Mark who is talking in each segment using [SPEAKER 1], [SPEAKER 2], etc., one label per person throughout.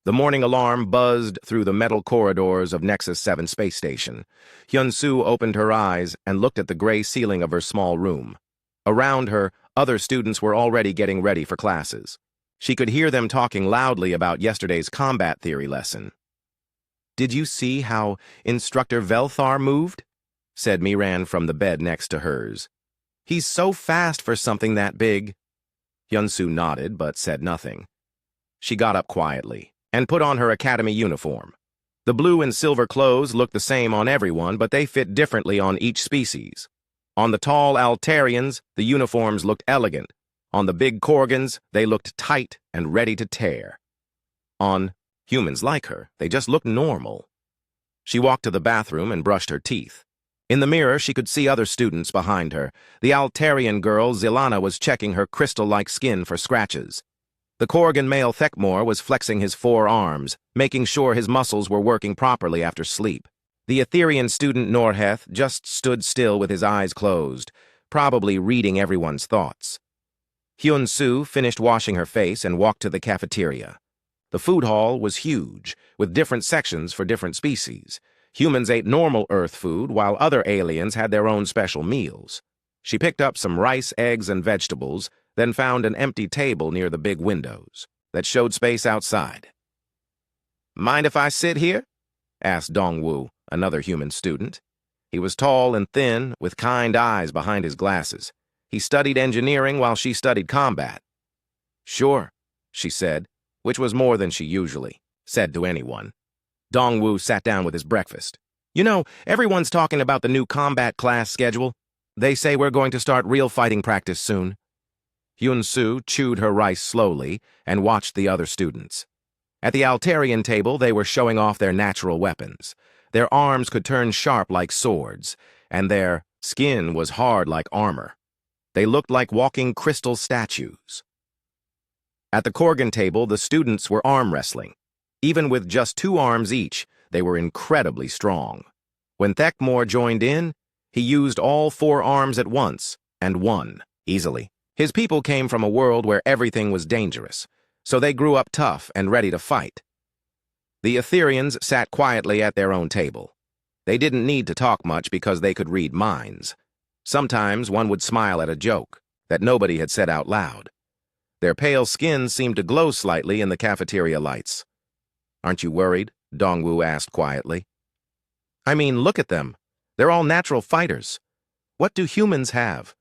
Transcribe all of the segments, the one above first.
[SPEAKER 1] The morning alarm buzzed through the metal corridors of Nexus 7 space station. Hyun-soo opened her eyes and looked at the gray ceiling of her small room. Around her, other students were already getting ready for classes. She could hear them talking loudly about yesterday's combat theory lesson. "Did you see how Instructor Velthar moved?" said Miran from the bed next to hers. "He's so fast for something that big." Hyun-soo nodded but said nothing. She got up quietly and put on her academy uniform. The blue and silver clothes looked the same on everyone, but they fit differently on each species. On the tall Altarians, the uniforms looked elegant. On the big Korgans, they looked tight and ready to tear. On humans like her, they just looked normal. She walked to the bathroom and brushed her teeth. In the mirror, she could see other students behind her. The Altarian girl, Zilana, was checking her crystal-like skin for scratches. The Korgan male Thekmor was flexing his forearms, making sure his muscles were working properly after sleep. The Etherean student Norheth just stood still with his eyes closed, probably reading everyone's thoughts. Hyun-soo finished washing her face and walked to the cafeteria. The food hall was huge, with different sections for different species. Humans ate normal Earth food, while other aliens had their own special meals. She picked up some rice, eggs, and vegetables, then found an empty table near the big windows that showed space outside. "Mind if I sit here?" asked Dongwoo, another human student. He was tall and thin, with kind eyes behind his glasses. He studied engineering while she studied combat. "Sure," she said, which was more than she usually said to anyone. Dongwoo sat down with his breakfast. "You know, everyone's talking about the new combat class schedule. They say we're going to start real fighting practice soon." Hyun-soo chewed her rice slowly and watched the other students. At the Altarian table, they were showing off their natural weapons. Their arms could turn sharp like swords, and their skin was hard like armor. They looked like walking crystal statues. At the Korgan table, the students were arm wrestling. Even with just 2 arms each, they were incredibly strong. When Thekmor joined in, he used all 4 arms at once and won easily. His people came from a world where everything was dangerous, so they grew up tough and ready to fight. The Ethereans sat quietly at their own table. They didn't need to talk much because they could read minds. Sometimes one would smile at a joke that nobody had said out loud. Their pale skins seemed to glow slightly in the cafeteria lights. "Aren't you worried?" Dongwoo asked quietly. "I mean, look at them. They're all natural fighters. What do humans have?"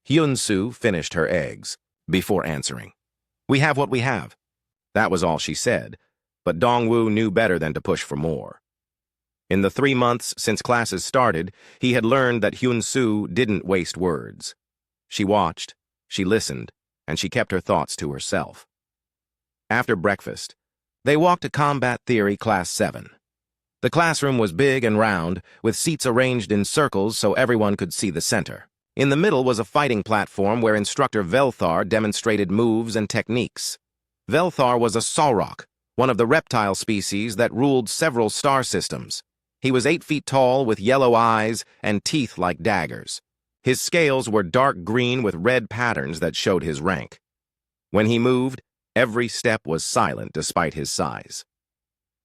[SPEAKER 1] Hyun-soo finished her eggs before answering. "We have what we have." That was all she said, but Dongwoo knew better than to push for more. In the 3 months since classes started, he had learned that Hyun-soo didn't waste words. She watched, she listened, and she kept her thoughts to herself. After breakfast, they walked to Combat Theory Class 7. The classroom was big and round, with seats arranged in circles so everyone could see the center. In the middle was a fighting platform where Instructor Velthar demonstrated moves and techniques. Velthar was a Sauroch, one of the reptile species that ruled several star systems. He was 8 feet tall with yellow eyes and teeth like daggers. His scales were dark green with red patterns that showed his rank. When he moved, every step was silent despite his size.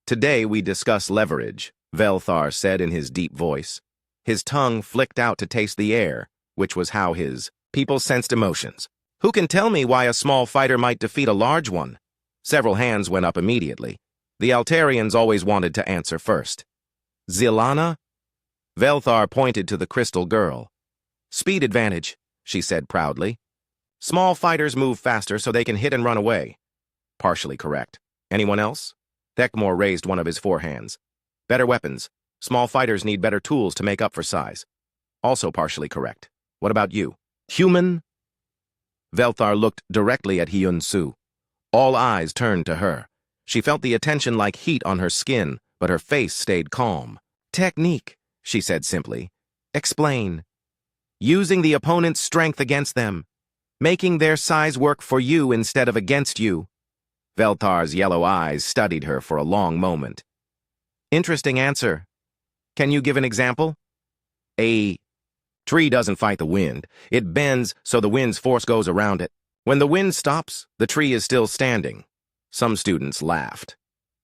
[SPEAKER 1] "Today we discuss leverage," Velthar said in his deep voice. His tongue flicked out to taste the air, which was how his people sensed emotions. "Who can tell me why a small fighter might defeat a large one?" Several hands went up immediately. The Altarians always wanted to answer first. "Zilana?" Velthar pointed to the crystal girl. "Speed advantage," she said proudly. "Small fighters move faster so they can hit and run away." Partially correct. Anyone else? Thekmor raised one of his 4 hands. "Better weapons. Small fighters need better tools to make up for size." Also partially correct. What about you? "Human?" Velthar looked directly at Hyun-soo. All eyes turned to her. She felt the attention like heat on her skin, but her face stayed calm. "Technique," she said simply. "Explain." "Using the opponent's strength against them. Making their size work for you instead of against you." Velthar's yellow eyes studied her for a long moment. "Interesting answer. Can you give an example?" "A tree doesn't fight the wind. It bends so the wind's force goes around it. When the wind stops, the tree is still standing." Some students laughed.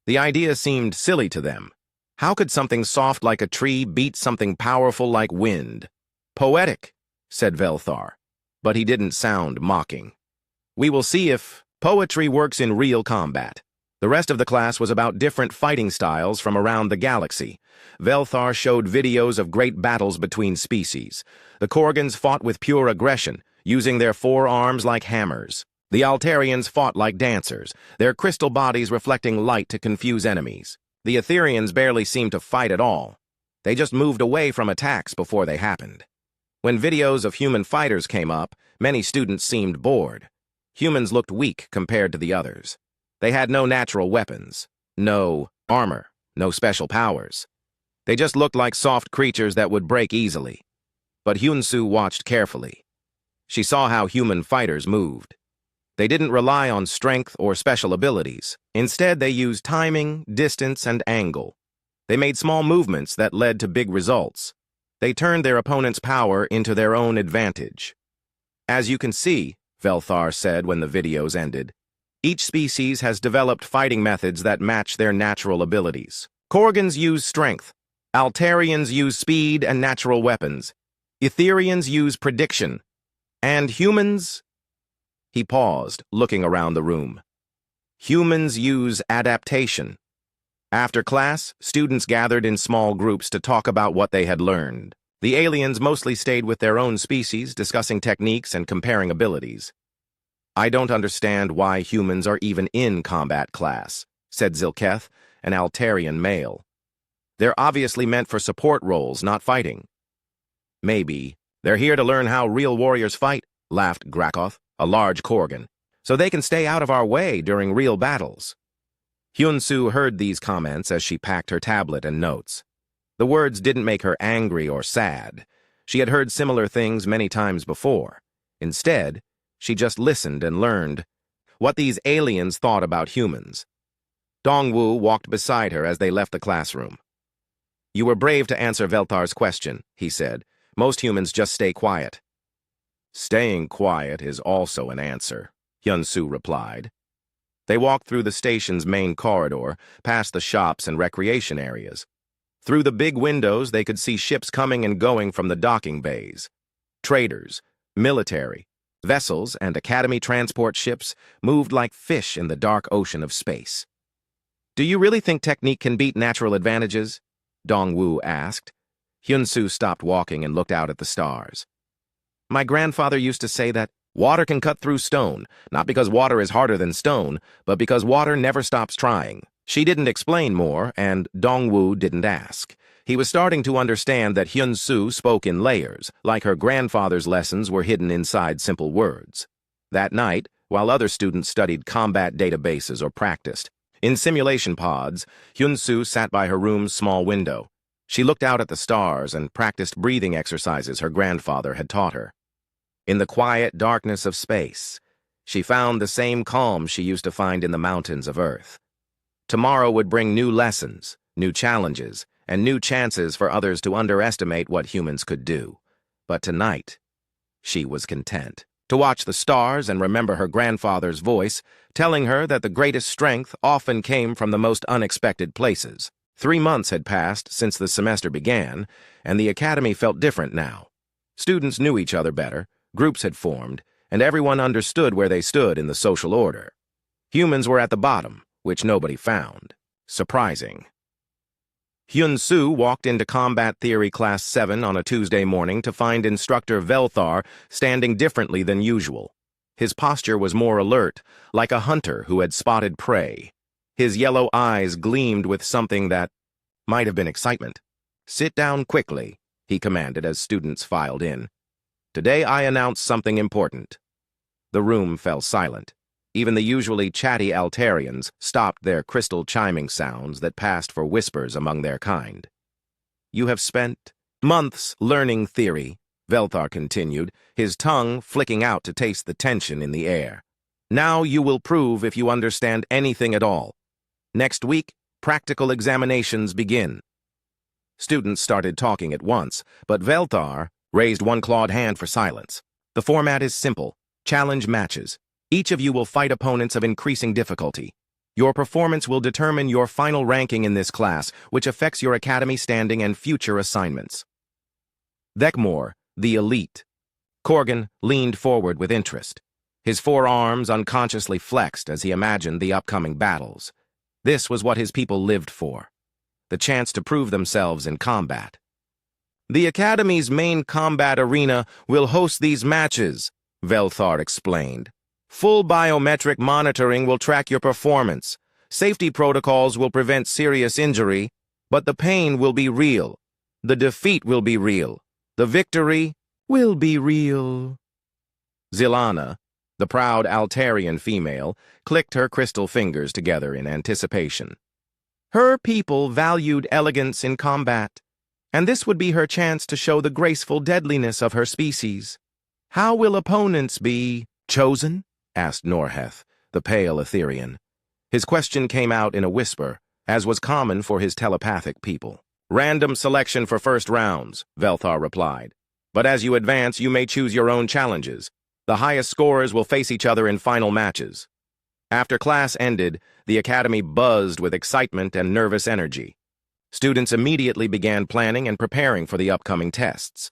[SPEAKER 1] The idea seemed silly to them. How could something soft like a tree beat something powerful like wind? Poetic, said Velthar, but he didn't sound mocking. We will see if poetry works in real combat. The rest of the class was about different fighting styles from around the galaxy. Velthar showed videos of great battles between species. The Korgans fought with pure aggression, using their forearms like hammers. The Altarians fought like dancers, their crystal bodies reflecting light to confuse enemies. The Etherians barely seemed to fight at all. They just moved away from attacks before they happened. When videos of human fighters came up, many students seemed bored. Humans looked weak compared to the others. They had no natural weapons, no armor, no special powers. They just looked like soft creatures that would break easily. But Hyunsu watched carefully. She saw how human fighters moved. They didn't rely on strength or special abilities. Instead, they used timing, distance, and angle. They made small movements that led to big results. They turned their opponent's power into their own advantage. As you can see, Velthar said when the videos ended, each species has developed fighting methods that match their natural abilities. Korgans use strength. Altarians use speed and natural weapons. Etherians use prediction. And humans? He paused, looking around the room. Humans use adaptation. After class, students gathered in small groups to talk about what they had learned. The aliens mostly stayed with their own species, discussing techniques and comparing abilities. I don't understand why humans are even in combat class, said Zilketh, an Altarian male. They're obviously meant for support roles, not fighting. Maybe. They're here to learn how real warriors fight, laughed Grakoth, a large Korgan, so they can stay out of our way during real battles. Hyunsu heard these comments as she packed her tablet and notes. The words didn't make her angry or sad. She had heard similar things many times before. Instead, she just listened and learned what these aliens thought about humans. Dongwu walked beside her as they left the classroom. You were brave to answer Velthar's question, he said. Most humans just stay quiet. Staying quiet is also an answer, Hyunsu replied. They walked through the station's main corridor, past the shops and recreation areas. Through the big windows, they could see ships coming and going from the docking bays. Traders, military, vessels, and Academy transport ships moved like fish in the dark ocean of space. Do you really think technique can beat natural advantages? Dongwu asked. Hyunsu stopped walking and looked out at the stars. My grandfather used to say that water can cut through stone, not because water is harder than stone, but because water never stops trying. She didn't explain more, and Dongwu didn't ask. He was starting to understand that Hyunsu spoke in layers, like her grandfather's lessons were hidden inside simple words. That night, while other students studied combat databases or practiced, in simulation pods, Hyunsu sat by her room's small window. She looked out at the stars and practiced breathing exercises her grandfather had taught her. In the quiet darkness of space, she found the same calm she used to find in the mountains of Earth. Tomorrow would bring new lessons, new challenges, and new chances for others to underestimate what humans could do. But tonight, she was content to watch the stars and remember her grandfather's voice telling her that the greatest strength often came from the most unexpected places. 3 months had passed since the semester began, and the academy felt different now. Students knew each other better, groups had formed, and everyone understood where they stood in the social order. Humans were at the bottom, which nobody found. Surprising. Hyunsu walked into Combat Theory Class 7 on a Tuesday morning to find Instructor Velthar standing differently than usual. His posture was more alert, like a hunter who had spotted prey. His yellow eyes gleamed with something that might have been excitement. Sit down quickly, he commanded as students filed in. Today I announce something important. The room fell silent. Even the usually chatty Altarians stopped their crystal chiming sounds that passed for whispers among their kind. You have spent months learning theory, Velthar continued, his tongue flicking out to taste the tension in the air. Now you will prove if you understand anything at all. Next week, practical examinations begin. Students started talking at once, but Velthar raised one clawed hand for silence. The format is simple. Challenge matches. Each of you will fight opponents of increasing difficulty. Your performance will determine your final ranking in this class, which affects your academy standing and future assignments. Thekmore, the elite. Corgan leaned forward with interest. His forearms unconsciously flexed as he imagined the upcoming battles. This was what his people lived for, the chance to prove themselves in combat. The Academy's main combat arena will host these matches, Velthar explained. Full biometric monitoring will track your performance. Safety protocols will prevent serious injury, but the pain will be real. The defeat will be real. The victory will be real. Zilana, the proud Altarian female, clicked her crystal fingers together in anticipation. Her people valued elegance in combat, and this would be her chance to show the graceful deadliness of her species. How will opponents be chosen? Asked Norheth, the pale Etherean. His question came out in a whisper, as was common for his telepathic people. Random selection for first rounds, Velthar replied. But as you advance, you may choose your own challenges. The highest scorers will face each other in final matches. After class ended, the Academy buzzed with excitement and nervous energy. Students immediately began planning and preparing for the upcoming tests.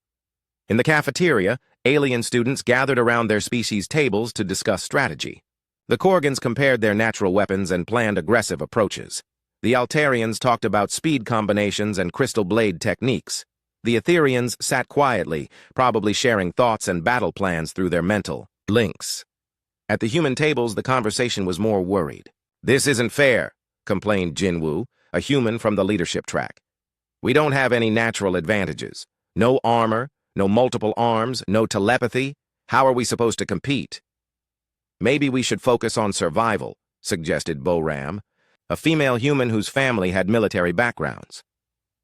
[SPEAKER 1] In the cafeteria, alien students gathered around their species' tables to discuss strategy. The Korgans compared their natural weapons and planned aggressive approaches. The Altarians talked about speed combinations and crystal blade techniques. The Etherians sat quietly, probably sharing thoughts and battle plans through their mental links. At the human tables, the conversation was more worried. This isn't fair, complained Jinwoo, a human from the leadership track. We don't have any natural advantages. No armor, no multiple arms, no telepathy. How are we supposed to compete? Maybe we should focus on survival, suggested Boram, a female human whose family had military backgrounds.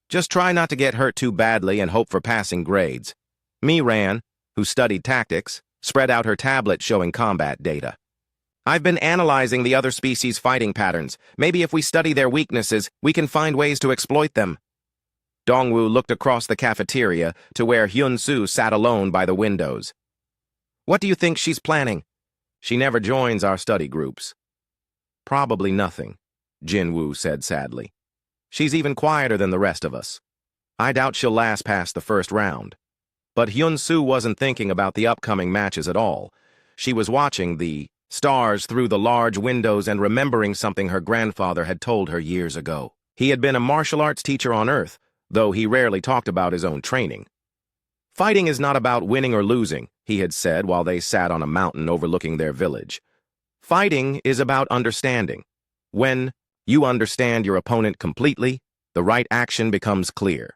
[SPEAKER 1] Just try not to get hurt too badly and hope for passing grades. Miran, who studied tactics, spread out her tablet showing combat data. I've been analyzing the other species' fighting patterns. Maybe if we study their weaknesses, we can find ways to exploit them. Dongwu looked across the cafeteria to where Hyun-Soo sat alone by the windows. What do you think she's planning? She never joins our study groups. Probably nothing, Jinwoo said sadly. She's even quieter than the rest of us. I doubt she'll last past the first round. But Hyun-Soo wasn't thinking about the upcoming matches at all. She was watching the stars through the large windows and remembering something her grandfather had told her years ago. He had been a martial arts teacher on Earth, though he rarely talked about his own training. Fighting is not about winning or losing, he had said while they sat on a mountain overlooking their village. Fighting is about understanding. When you understand your opponent completely, the right action becomes clear.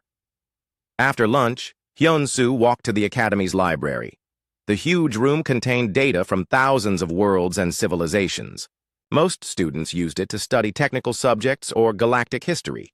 [SPEAKER 1] After lunch, Hyun-Soo walked to the Academy's library. The huge room contained data from thousands of worlds and civilizations. Most students used it to study technical subjects or galactic history.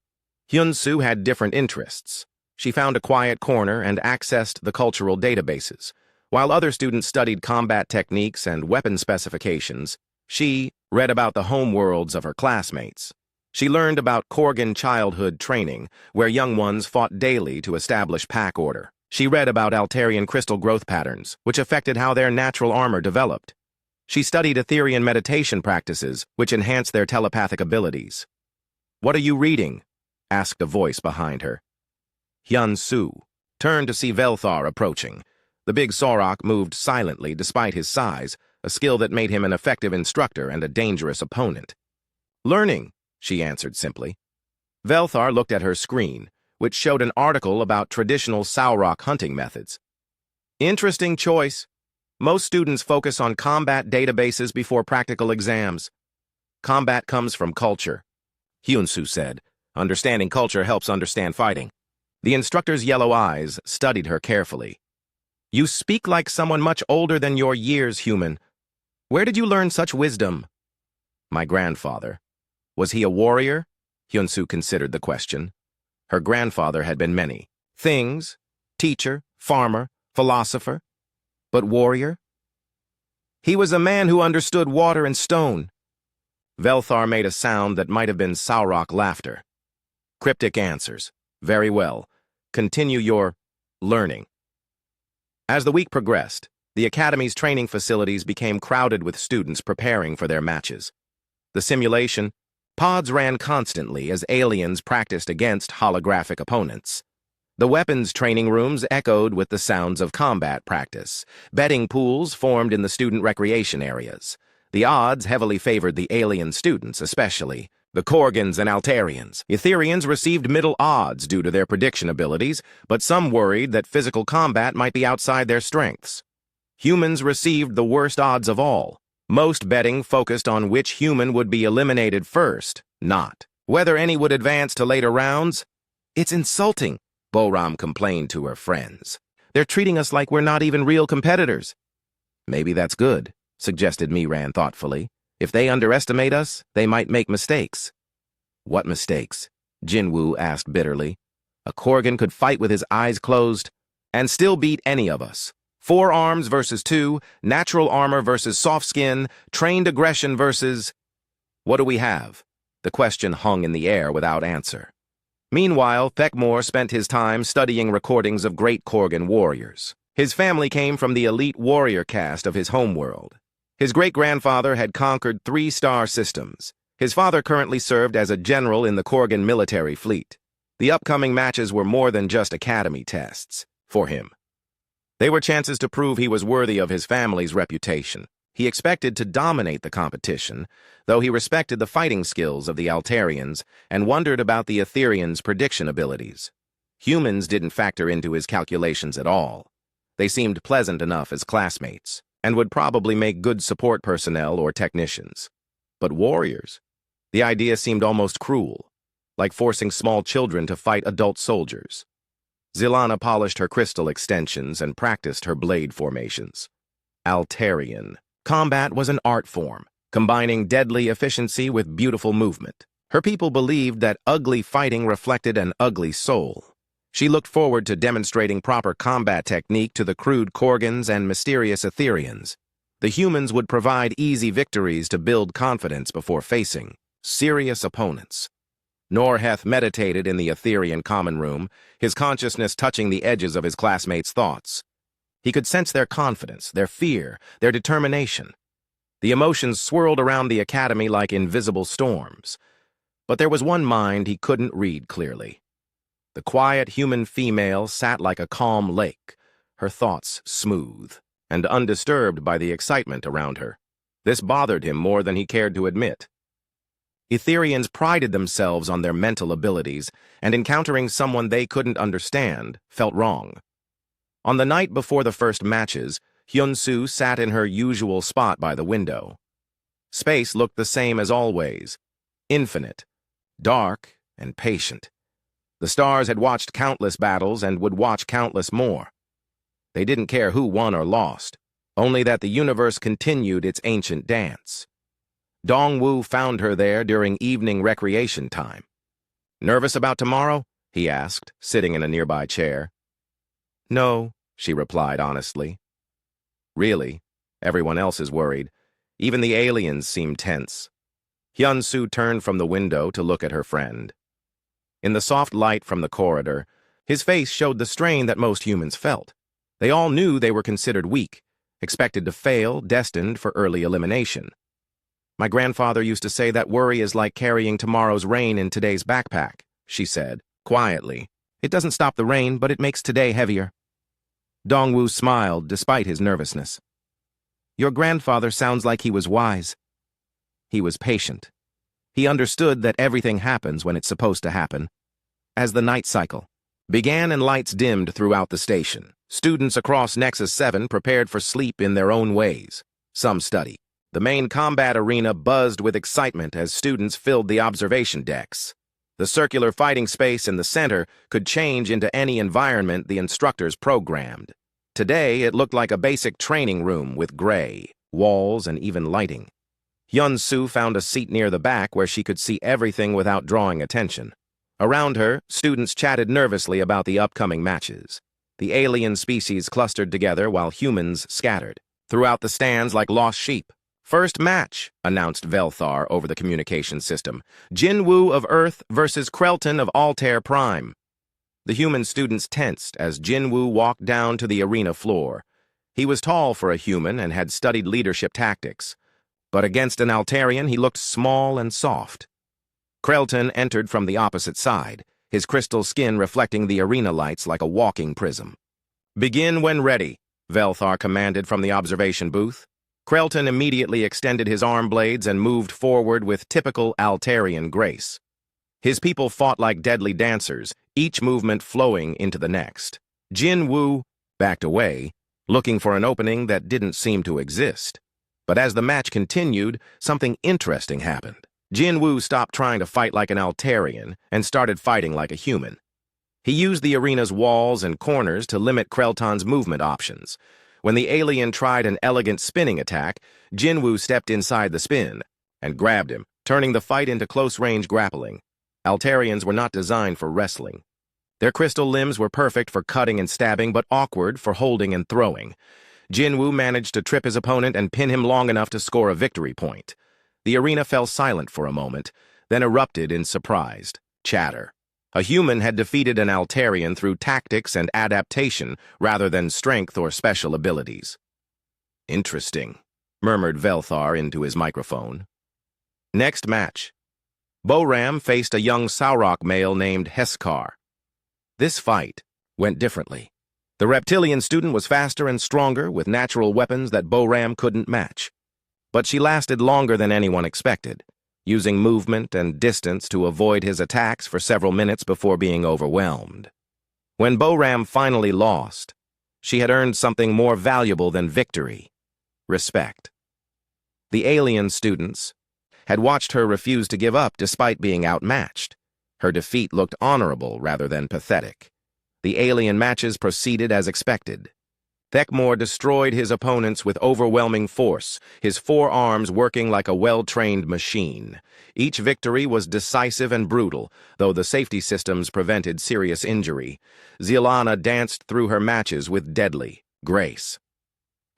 [SPEAKER 1] Hyun-Soo had different interests. She found a quiet corner and accessed the cultural databases. While other students studied combat techniques and weapon specifications, she read about the homeworlds of her classmates. She learned about Korgan childhood training, where young ones fought daily to establish pack order. She read about Altarian crystal growth patterns, which affected how their natural armor developed. She studied Etherian meditation practices, which enhanced their telepathic abilities. "What are you reading?" asked a voice behind her. Hyun-Soo turned to see Velthar approaching. The big Sorok moved silently despite his size, a skill that made him an effective instructor and a dangerous opponent. "Learning," she answered simply. Velthar looked at her screen, which showed an article about traditional Saurok hunting methods. "Interesting choice. Most students focus on combat databases before practical exams. Combat comes from culture," Hyun-Soo said. "Understanding culture helps understand fighting." The instructor's yellow eyes studied her carefully. "You speak like someone much older than your years, human. Where did you learn such wisdom?" "My grandfather." "Was he a warrior?" Hyun-Soo considered the question. Her grandfather had been many things: teacher, farmer, philosopher. But warrior? "He was a man who understood water and stone." Velthar made a sound that might have been Saurok laughter. "Cryptic answers. Very well. Continue your learning." As the week progressed, the Academy's training facilities became crowded with students preparing for their matches. The simulation, Pods ran constantly as aliens practiced against holographic opponents. The weapons training rooms echoed with the sounds of combat practice. Betting pools formed in the student recreation areas. The odds heavily favored the alien students, especially the Korgans and Altarians. Etherians received middle odds due to their prediction abilities, but some worried that physical combat might be outside their strengths. Humans received the worst odds of all. Most betting focused on which human would be eliminated first, not whether any would advance to later rounds. "It's insulting," Boram complained to her friends. "They're treating us like we're not even real competitors." "Maybe that's good," suggested Miran thoughtfully. "If they underestimate us, they might make mistakes." "What mistakes?" Jinwoo asked bitterly. "A Korgan could fight with his eyes closed and still beat any of us. 4 arms versus 2, natural armor versus soft skin, trained aggression versus... What do we have?" The question hung in the air without answer. Meanwhile, Thekmore spent his time studying recordings of great Korgan warriors. His family came from the elite warrior caste of his homeworld. His great-grandfather had conquered 3-star systems. His father currently served as a general in the Korgan military fleet. The upcoming matches were more than just academy tests for him. They were chances to prove he was worthy of his family's reputation. He expected to dominate the competition, though he respected the fighting skills of the Altarians and wondered about the Etherians' prediction abilities. Humans didn't factor into his calculations at all. They seemed pleasant enough as classmates, and would probably make good support personnel or technicians. But warriors? The idea seemed almost cruel, like forcing small children to fight adult soldiers. Zilana polished her crystal extensions and practiced her blade formations. Altarian. Combat was an art form, combining deadly efficiency with beautiful movement. Her people believed that ugly fighting reflected an ugly soul. She looked forward to demonstrating proper combat technique to the crude Korgans and mysterious Etherians. The humans would provide easy victories to build confidence before facing serious opponents. Norheth meditated in the Etherian common room, his consciousness touching the edges of his classmates' thoughts. He could sense their confidence, their fear, their determination. The emotions swirled around the academy like invisible storms. But there was one mind he couldn't read clearly. The quiet human female sat like a calm lake, her thoughts smooth and undisturbed by the excitement around her. This bothered him more than he cared to admit. Etherians prided themselves on their mental abilities, and encountering someone they couldn't understand felt wrong. On the night before the first matches, Hyun-soo sat in her usual spot by the window. Space looked the same as always, infinite, dark, and patient. The stars had watched countless battles and would watch countless more. They didn't care who won or lost, only that the universe continued its ancient dance. Dongwoo found her there during evening recreation time. "Nervous about tomorrow?" he asked, sitting in a nearby chair. "No," she replied honestly. Really, everyone else is worried. Even the aliens seem tense. Hyun-soo turned from the window to look at her friend. In the soft light from the corridor, his face showed the strain that most humans felt. They all knew they were considered weak, expected to fail, destined for early elimination. "My grandfather used to say that worry is like carrying tomorrow's rain in today's backpack," she said, quietly. "It doesn't stop the rain, but it makes today heavier." Dongwoo smiled despite his nervousness. "Your grandfather sounds like he was wise." He was patient. He understood that everything happens when it's supposed to happen. As the night cycle began and lights dimmed throughout the station, students across Nexus 7 prepared for sleep in their own ways. Some studied. The main combat arena buzzed with excitement as students filled the observation decks. The circular fighting space in the center could change into any environment the instructors programmed. Today, it looked like a basic training room with gray walls and even lighting. Hyun-soo found a seat near the back where she could see everything without drawing attention. Around her, students chatted nervously about the upcoming matches. The alien species clustered together while humans scattered throughout the stands like lost sheep. "First match," announced Velthar over the communication system. "Jinwoo of Earth versus Krelton of Altair Prime." The human students tensed as Jinwoo walked down to the arena floor. He was tall for a human and had studied leadership tactics. But against an Altarian, he looked small and soft. Krelton entered from the opposite side, his crystal skin reflecting the arena lights like a walking prism. "Begin when ready," Velthar commanded from the observation booth. Krelton immediately extended his arm blades and moved forward with typical Altarian grace. His people fought like deadly dancers, each movement flowing into the next. Jin Wu backed away, looking for an opening that didn't seem to exist. But as the match continued, something interesting happened. Jin Wu stopped trying to fight like an Altarian and started fighting like a human. He used the arena's walls and corners to limit Krelton's movement options. When the alien tried an elegant spinning attack, Jin Wu stepped inside the spin and grabbed him, turning the fight into close-range grappling. Altarians were not designed for wrestling. Their crystal limbs were perfect for cutting and stabbing, but awkward for holding and throwing. Jin Wu managed to trip his opponent and pin him long enough to score a victory point. The arena fell silent for a moment, then erupted in surprised chatter. A human had defeated an Altarian through tactics and adaptation rather than strength or special abilities. "Interesting," murmured Velthar into his microphone. Next match. Boram faced a young Saurok male named Heskar. This fight went differently. The reptilian student was faster and stronger with natural weapons that Boram couldn't match. But she lasted longer than anyone expected, using movement and distance to avoid his attacks for several minutes before being overwhelmed. When Boram finally lost, she had earned something more valuable than victory: respect. The alien students had watched her refuse to give up despite being outmatched. Her defeat looked honorable rather than pathetic. The alien matches proceeded as expected. Thekmor destroyed his opponents with overwhelming force, his forearms working like a well-trained machine. Each victory was decisive and brutal, though the safety systems prevented serious injury. Zilana danced through her matches with deadly grace.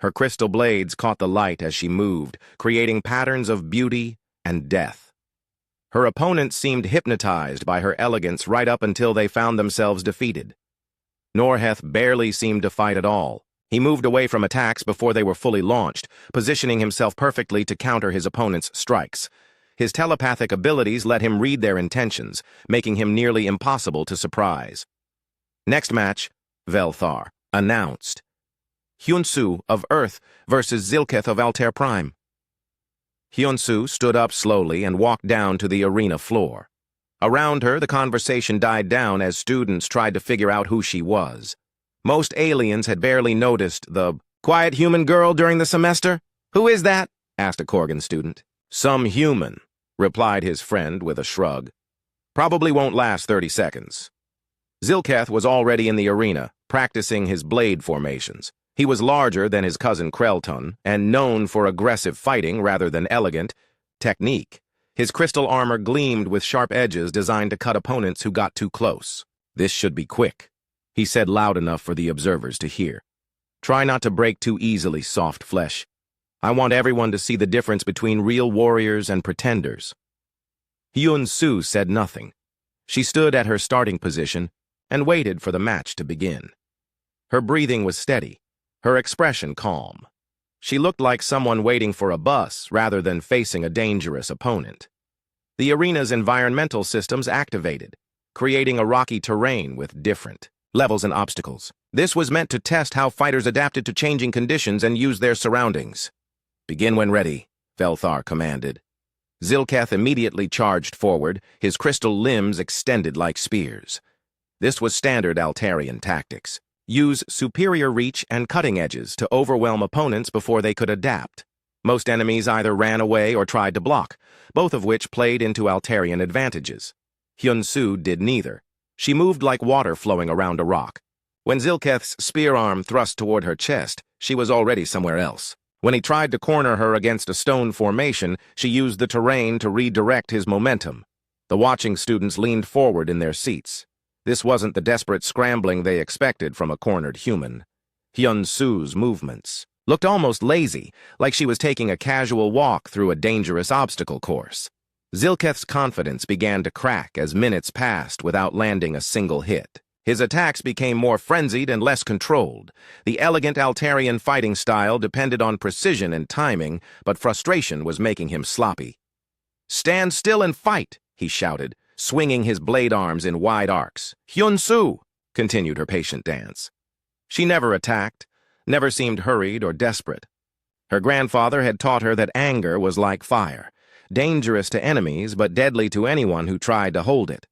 [SPEAKER 1] Her crystal blades caught the light as she moved, creating patterns of beauty and death. Her opponents seemed hypnotized by her elegance right up until they found themselves defeated. Norheth barely seemed to fight at all. He moved away from attacks before they were fully launched, positioning himself perfectly to counter his opponent's strikes. His telepathic abilities let him read their intentions, making him nearly impossible to surprise. Next match, Velthar announced. Hyunsu of Earth versus Zilketh of Altair Prime. Hyunsu stood up slowly and walked down to the arena floor. Around her, the conversation died down as students tried to figure out who she was. Most aliens had barely noticed the quiet human girl during the semester. "Who is that?" asked a Korgan student. "Some human," replied his friend with a shrug. "Probably won't last 30 seconds. Zilketh was already in the arena, practicing his blade formations. He was larger than his cousin Krelton, and known for aggressive fighting rather than elegant technique. His crystal armor gleamed with sharp edges designed to cut opponents who got too close. "This should be quick," he said loud enough for the observers to hear. "Try not to break too easily, soft flesh. I want everyone to see the difference between real warriors and pretenders." Hyun-Soo said nothing. She stood at her starting position and waited for the match to begin. Her breathing was steady, her expression calm. She looked like someone waiting for a bus rather than facing a dangerous opponent. The arena's environmental systems activated, creating a rocky terrain with different levels and obstacles. This was meant to test how fighters adapted to changing conditions and used their surroundings. "Begin when ready," Velthar commanded. Zilketh immediately charged forward, his crystal limbs extended like spears. This was standard Altarian tactics. Use superior reach and cutting edges to overwhelm opponents before they could adapt. Most enemies either ran away or tried to block, both of which played into Altarian advantages. Hyun-Soo did neither. She moved like water flowing around a rock. When Zilketh's spear arm thrust toward her chest, she was already somewhere else. When he tried to corner her against a stone formation, she used the terrain to redirect his momentum. The watching students leaned forward in their seats. This wasn't the desperate scrambling they expected from a cornered human. Hyun-Soo's movements looked almost lazy, like she was taking a casual walk through a dangerous obstacle course. Zilketh's confidence began to crack as minutes passed without landing a single hit. His attacks became more frenzied and less controlled. The elegant Altarian fighting style depended on precision and timing, but frustration was making him sloppy. "Stand still and fight," he shouted, swinging his blade arms in wide arcs. Hyun-soo, continued her patient dance. She never attacked, never seemed hurried or desperate. Her grandfather had taught her that anger was like fire, dangerous to enemies but deadly to anyone who tried to hold it.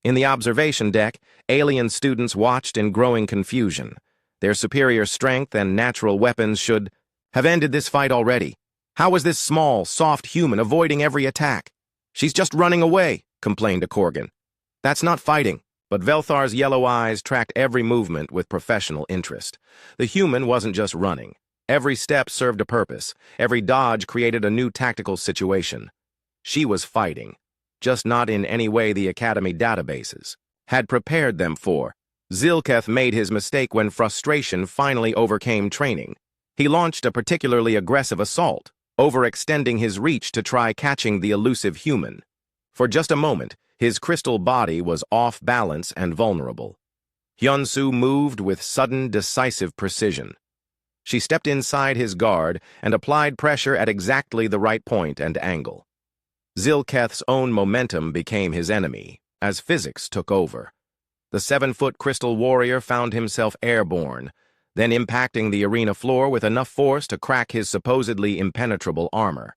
[SPEAKER 1] In the observation deck, alien students watched in growing confusion. Their superior strength and natural weapons should have ended this fight already. How was this small, soft human avoiding every attack? She's just running away, complained a Korgan. That's not fighting. But Velthar's yellow eyes tracked every movement with professional interest. The human wasn't just running. Every step served a purpose. Every dodge created a new tactical situation. She was fighting, just not in any way the Academy databases had prepared them for. Zilketh made his mistake when frustration finally overcame training. He launched a particularly aggressive assault, overextending his reach to try catching the elusive human. For just a moment, his crystal body was off balance and vulnerable. Hyun-soo moved with sudden, decisive precision. She stepped inside his guard and applied pressure at exactly the right point and angle. Zilketh's own momentum became his enemy, as physics took over. The 7-foot crystal warrior found himself airborne, then impacting the arena floor with enough force to crack his supposedly impenetrable armor.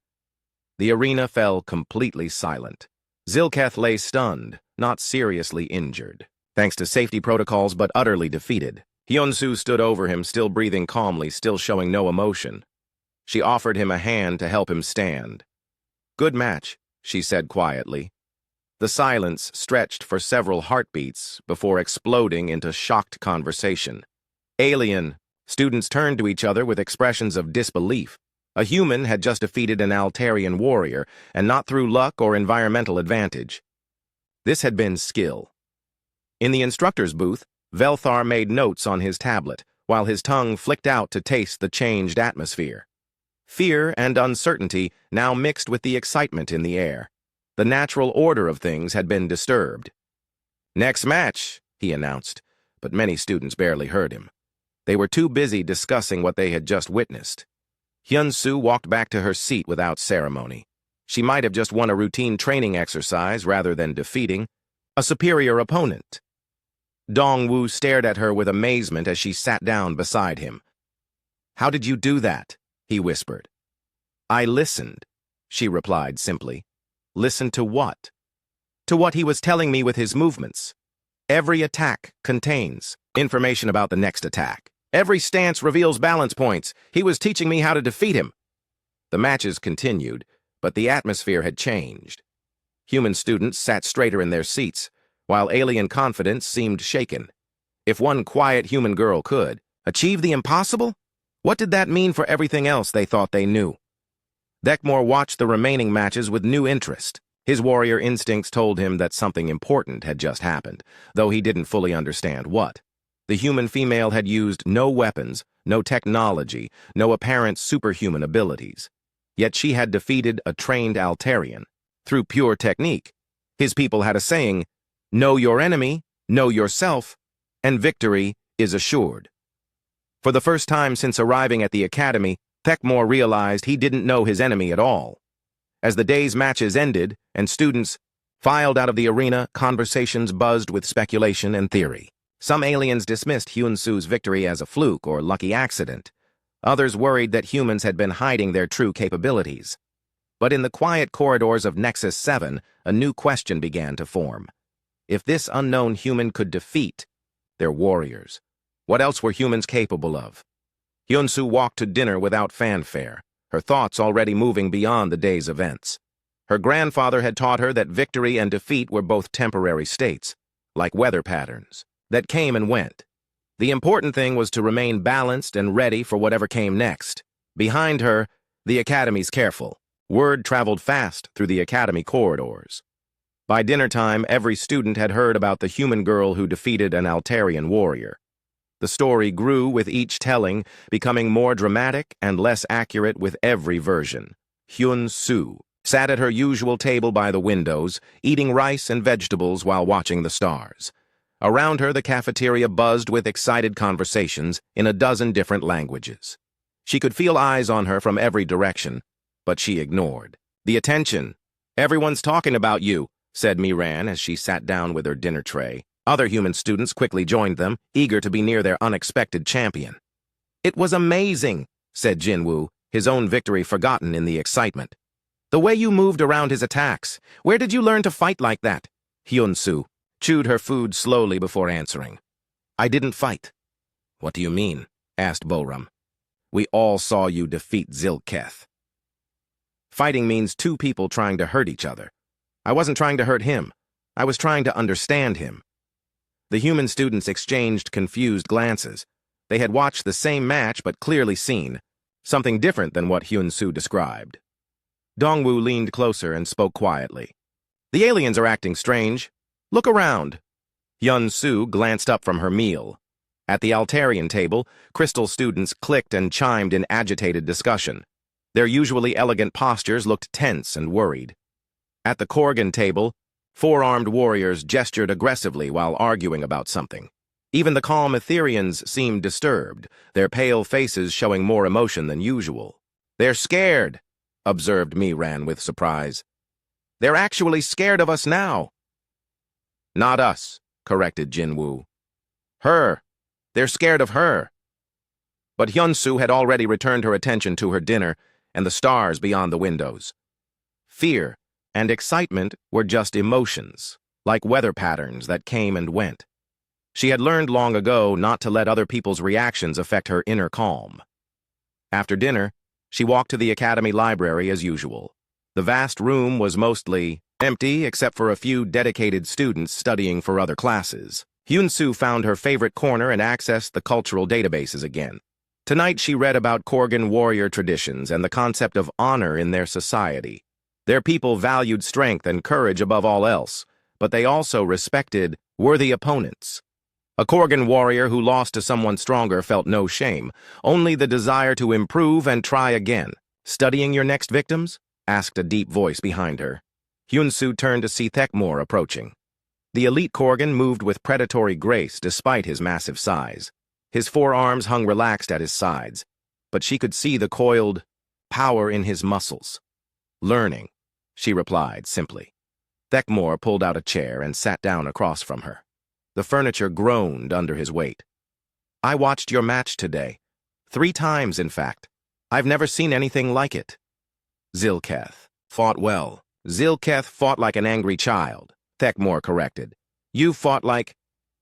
[SPEAKER 1] The arena fell completely silent. Zilketh lay stunned, not seriously injured, thanks to safety protocols but utterly defeated. Hyun-soo stood over him, still breathing calmly, still showing no emotion. She offered him a hand to help him stand. "Good match," she said quietly. The silence stretched for several heartbeats before exploding into shocked conversation. Alien. Students turned to each other with expressions of disbelief. A human had just defeated an Altarian warrior, and not through luck or environmental advantage. This had been skill. In the instructor's booth, Velthar made notes on his tablet, while his tongue flicked out to taste the changed atmosphere. Fear and uncertainty now mixed with the excitement in the air. The natural order of things had been disturbed. "Next match," he announced, but many students barely heard him. They were too busy discussing what they had just witnessed. Hyun-soo walked back to her seat without ceremony. She might have just won a routine training exercise rather than defeating a superior opponent. Dong-woo stared at her with amazement as she sat down beside him. "How did you do that?" he whispered. "I listened," she replied simply. "Listen to what?" "To what he was telling me with his movements. Every attack contains information about the next attack. Every stance reveals balance points. He was teaching me how to defeat him." The matches continued, but the atmosphere had changed. Human students sat straighter in their seats, while alien confidence seemed shaken. If one quiet human girl could achieve the impossible, what did that mean for everything else they thought they knew? Deckmore watched the remaining matches with new interest. His warrior instincts told him that something important had just happened, though he didn't fully understand what. The human female had used no weapons, no technology, no apparent superhuman abilities. Yet she had defeated a trained Altarian through pure technique. His people had a saying, "Know your enemy, know yourself, and victory is assured." For the first time since arriving at the academy, Deckmore realized he didn't know his enemy at all. As the day's matches ended and students filed out of the arena, conversations buzzed with speculation and theory. Some aliens dismissed Hyun-soo's victory as a fluke or lucky accident. Others worried that humans had been hiding their true capabilities. But in the quiet corridors of Nexus 7, a new question began to form. If this unknown human could defeat their warriors, what else were humans capable of? Hyun-soo walked to dinner without fanfare, her thoughts already moving beyond the day's events. Her grandfather had taught her that victory and defeat were both temporary states, like weather patterns, that came and went. The important thing was to remain balanced and ready for whatever came next. Behind her, the Academy's careful. Word traveled fast through the Academy corridors. By dinner time, every student had heard about the human girl who defeated an Altarian warrior. The story grew with each telling, becoming more dramatic and less accurate with every version. Hyun-soo sat at her usual table by the windows, eating rice and vegetables while watching the stars. Around her, the cafeteria buzzed with excited conversations in a dozen different languages. She could feel eyes on her from every direction, but she ignored. The attention. "Everyone's talking about you. said Miran as she sat down with her dinner tray. Other human students quickly joined them, eager to be near their unexpected champion. "It was amazing," said Jinwoo, his own victory forgotten in the excitement. "The way you moved around his attacks. Where did you learn to fight like that?" Hyun-soo chewed her food slowly before answering. "I didn't fight." "What do you mean?" asked Boram. "We all saw you defeat Zilketh." "Fighting means two people trying to hurt each other. I wasn't trying to hurt him. I was trying to understand him." The human students exchanged confused glances. They had watched the same match but clearly seen something different than what Hyun-soo described. Dongwoo leaned closer and spoke quietly. "The aliens are acting strange. Look around." Hyun-soo glanced up from her meal. At the Altarian table, crystal students clicked and chimed in agitated discussion. Their usually elegant postures looked tense and worried. At the Korgan table, four-armed warriors gestured aggressively while arguing about something. Even the calm Etherians seemed disturbed, their pale faces showing more emotion than usual. "They're scared," observed Miran with surprise. "They're actually scared of us now." "Not us," corrected Jinwoo. "Her. They're scared of her." But Hyun-soo had already returned her attention to her dinner and the stars beyond the windows. Fear and excitement were just emotions, like weather patterns that came and went. She had learned long ago not to let other people's reactions affect her inner calm. After dinner, she walked to the academy library as usual. The vast room was mostly empty except for a few dedicated students studying for other classes. Hyun-soo found her favorite corner and accessed the cultural databases again. Tonight she read about Korgan warrior traditions and the concept of honor in their society. Their people valued strength and courage above all else, but they also respected worthy opponents. A Korgan warrior who lost to someone stronger felt no shame, only the desire to improve and try again. "Studying your next victims?" asked a deep voice behind her. Hyun-soo turned to see Thekmor approaching. The elite Korgan moved with predatory grace despite his massive size. His forearms hung relaxed at his sides, but she could see the coiled power in his muscles. "Learning," she replied simply. Thekmor pulled out a chair and sat down across from her. The furniture groaned under his weight. "I watched your match today. 3 times, in fact. I've never seen anything like it." "Zilketh fought well." "Zilketh fought like an angry child," Thekmor corrected. "You fought like—"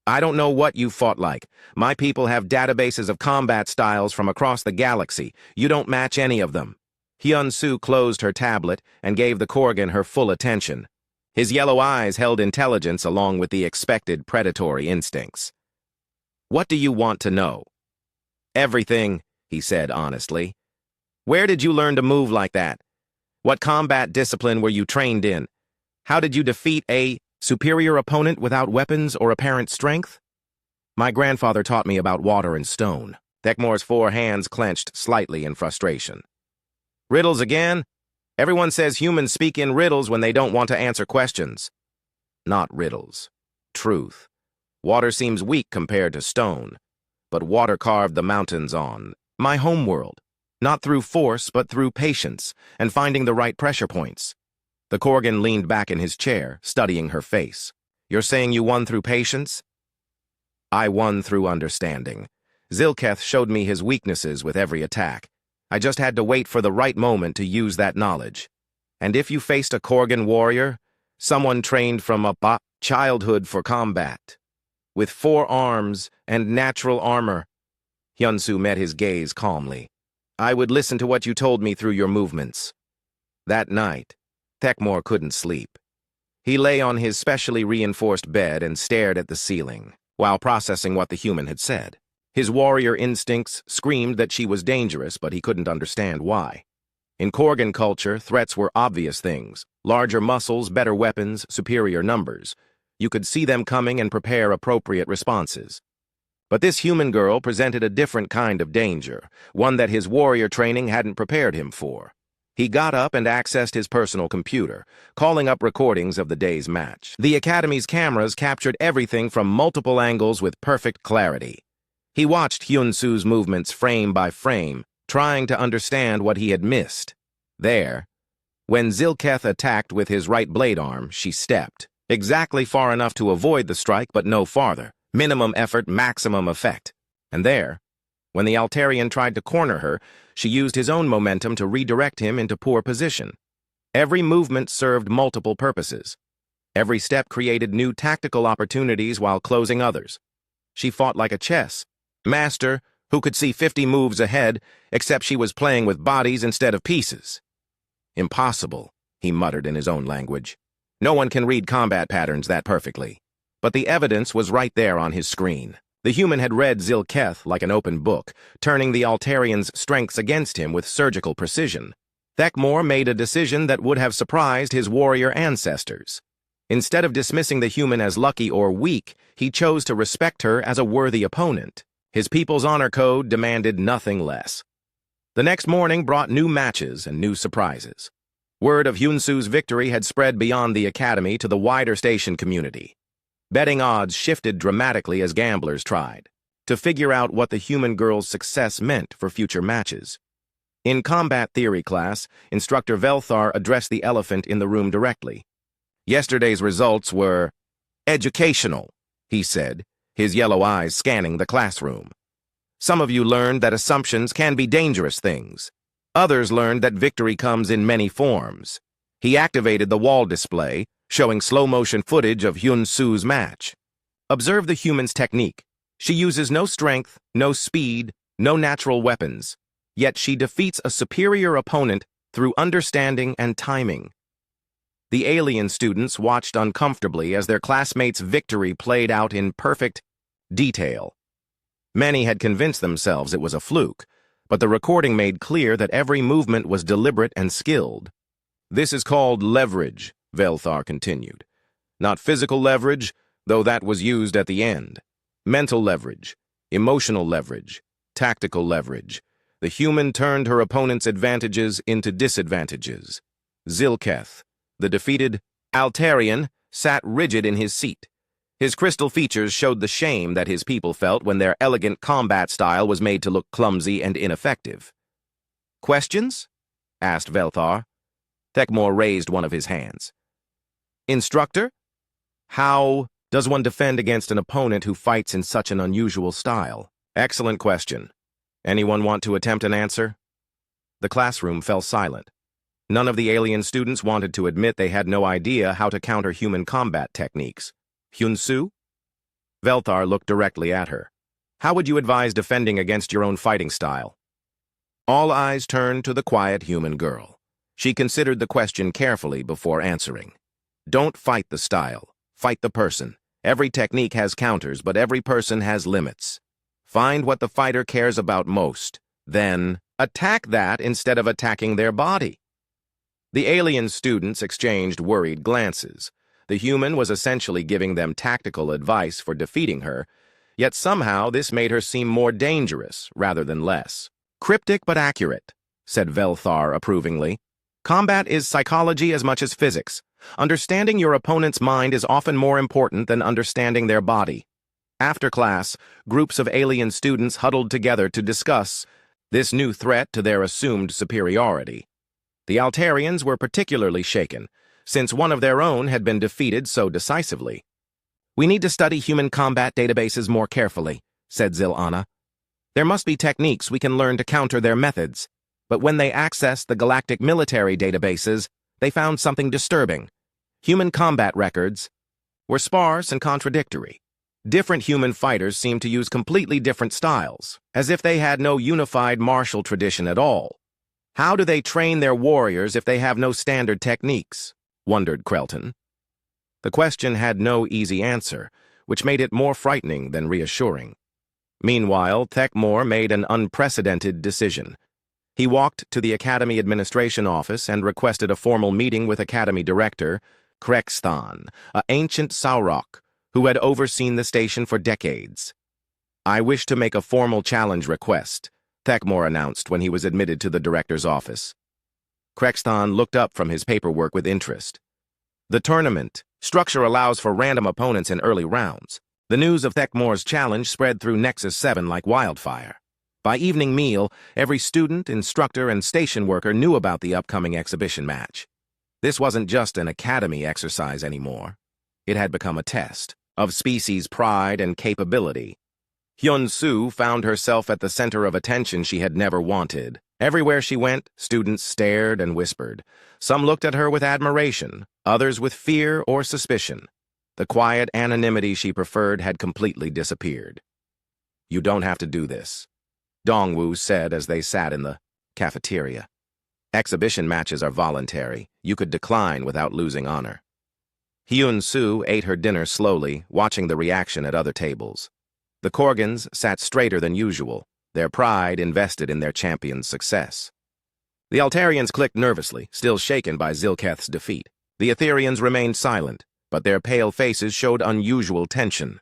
[SPEAKER 1] "I don't know what you fought like. My people have databases of combat styles from across the galaxy. You don't match any of them." Hyun-soo closed her tablet and gave the Korgan her full attention. His yellow eyes held intelligence along with the expected predatory instincts. "What do you want to know?" "Everything," he said honestly. "Where did you learn to move like that? What combat discipline were you trained in? How did you defeat a superior opponent without weapons or apparent strength?" "My grandfather taught me about water and stone." Thekmor's 4 hands clenched slightly in frustration. "Riddles again? Everyone says humans speak in riddles when they don't want to answer questions." "Not riddles. Truth. Water seems weak compared to stone, but water carved the mountains on my homeworld, not through force but through patience and finding the right pressure points." The Korgan leaned back in his chair, studying her face. "You're saying you won through patience?" "I won through understanding. Zilketh showed me his weaknesses with every attack. I just had to wait for the right moment to use that knowledge. And if you faced a Korgan warrior, someone trained from a childhood for combat, with 4 arms and natural armor," Hyun-soo met his gaze calmly, "I would listen to what you told me through your movements." That night, Thekmor couldn't sleep. He lay on his specially reinforced bed and stared at the ceiling, while processing what the human had said. His warrior instincts screamed that she was dangerous, but he couldn't understand why. In Korgan culture, threats were obvious things: larger muscles, better weapons, superior numbers. You could see them coming and prepare appropriate responses. But this human girl presented a different kind of danger, one that his warrior training hadn't prepared him for. He got up and accessed his personal computer, calling up recordings of the day's match. The Academy's cameras captured everything from multiple angles with perfect clarity. He watched Hyun-soo's movements frame by frame, trying to understand what he had missed. There, when Zilketh attacked with his right blade arm, she stepped. Exactly far enough to avoid the strike, but no farther. Minimum effort, maximum effect. And there, when the Altarian tried to corner her, she used his own momentum to redirect him into poor position. Every movement served multiple purposes. Every step created new tactical opportunities while closing others. She fought like a chess master who could see 50 moves ahead, except she was playing with bodies instead of pieces. Impossible, he muttered in his own language. No one can read combat patterns that perfectly. But the evidence was right there on his screen. The human had read Zilketh like an open book, turning the Altarian's strengths against him with surgical precision. Thekmor made a decision that would have surprised his warrior ancestors. Instead of dismissing the human as lucky or weak, he chose to respect her as a worthy opponent. His people's honor code demanded nothing less. The next morning brought new matches and new surprises. Word of Hyunsu's victory had spread beyond the academy to the wider station community. Betting odds shifted dramatically as gamblers tried to figure out what the human girl's success meant for future matches. In combat theory class, Instructor Velthar addressed the elephant in the room directly. Yesterday's results were educational, he said, his yellow eyes scanning the classroom. Some of you learned that assumptions can be dangerous things. Others learned that victory comes in many forms. He activated the wall display, showing slow-motion footage of Hyunsu's match. Observe the human's technique. She uses no strength, no speed, no natural weapons. Yet she defeats a superior opponent through understanding and timing. The alien students watched uncomfortably as their classmates' victory played out in perfect detail. Many had convinced themselves it was a fluke, but the recording made clear that every movement was deliberate and skilled. This is called leverage, Velthar continued. Not physical leverage, though that was used at the end. Mental leverage, emotional leverage, tactical leverage. The human turned her opponent's advantages into disadvantages. Zilketh, the defeated Altarian, sat rigid in his seat. His crystal features showed the shame that his people felt when their elegant combat style was made to look clumsy and ineffective. Questions? Asked Velthar. Thekmor raised one of his hands. Instructor? How does one defend against an opponent who fights in such an unusual style? Excellent question. Anyone want to attempt an answer? The classroom fell silent. None of the alien students wanted to admit they had no idea how to counter human combat techniques. Hyunsu? Velthar looked directly at her. How would you advise defending against your own fighting style? All eyes turned to the quiet human girl. She considered the question carefully before answering. Don't fight the style. Fight the person. Every technique has counters, but every person has limits. Find what the fighter cares about most. Then, attack that instead of attacking their body. The alien students exchanged worried glances. The human was essentially giving them tactical advice for defeating her, yet somehow this made her seem more dangerous rather than less. Cryptic but accurate, said Velthar approvingly. Combat is psychology as much as physics. Understanding your opponent's mind is often more important than understanding their body. After class, groups of alien students huddled together to discuss this new threat to their assumed superiority. The Altarians were particularly shaken, since one of their own had been defeated so decisively. We need to study human combat databases more carefully, said Zil-Ana. There must be techniques we can learn to counter their methods, but when they accessed the galactic military databases, they found something disturbing. Human combat records were sparse and contradictory. Different human fighters seemed to use completely different styles, as if they had no unified martial tradition at all. How do they train their warriors if they have no standard techniques? Wondered Krelton. The question had no easy answer, which made it more frightening than reassuring. Meanwhile, Thekmor made an unprecedented decision. He walked to the Academy Administration Office and requested a formal meeting with Academy Director Krexthan, an ancient Saurok who had overseen the station for decades. I wish to make a formal challenge request, Thekmor announced when he was admitted to the director's office. Krexthan looked up from his paperwork with interest. The tournament structure allows for random opponents in early rounds. The news of Thekmor's challenge spread through Nexus 7 like wildfire. By evening meal, every student, instructor, and station worker knew about the upcoming exhibition match. This wasn't just an academy exercise anymore. It had become a test of species pride and capability. Hyun-soo found herself at the center of attention she had never wanted. Everywhere she went, students stared and whispered. Some looked at her with admiration, others with fear or suspicion. The quiet anonymity she preferred had completely disappeared. "You don't have to do this," Dongwoo said as they sat in the cafeteria. "Exhibition matches are voluntary. You could decline without losing honor." Hyun-soo ate her dinner slowly, watching the reaction at other tables. The Korgans sat straighter than usual, their pride invested in their champion's success. The Altarians clicked nervously, still shaken by Zilketh's defeat. The Etherians remained silent, but their pale faces showed unusual tension.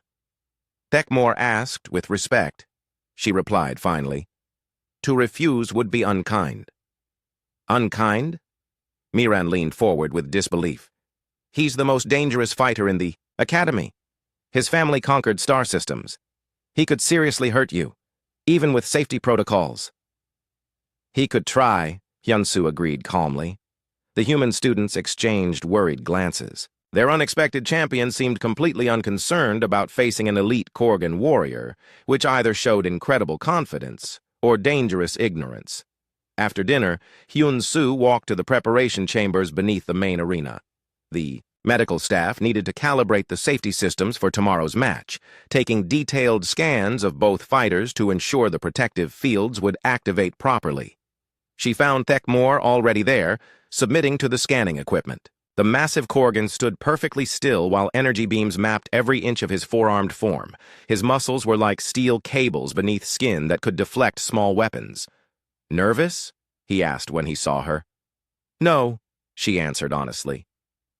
[SPEAKER 1] Thekmore asked with respect. She replied finally, "To refuse would be unkind." "Unkind?" Miran leaned forward with disbelief. "He's the most dangerous fighter in the academy. His family conquered star systems. He could seriously hurt you, even with safety protocols." "He could try," Hyun-soo agreed calmly. The human students exchanged worried glances. Their unexpected champion seemed completely unconcerned about facing an elite Korgan warrior, which either showed incredible confidence or dangerous ignorance. After dinner, Hyun-soo walked to the preparation chambers beneath the main arena. The medical staff needed to calibrate the safety systems for tomorrow's match, taking detailed scans of both fighters to ensure the protective fields would activate properly. She found Thekmore already there, submitting to the scanning equipment. The massive Korgan stood perfectly still while energy beams mapped every inch of his four-armed form. His muscles were like steel cables beneath skin that could deflect small weapons. "Nervous?" he asked when he saw her. "No," she answered honestly.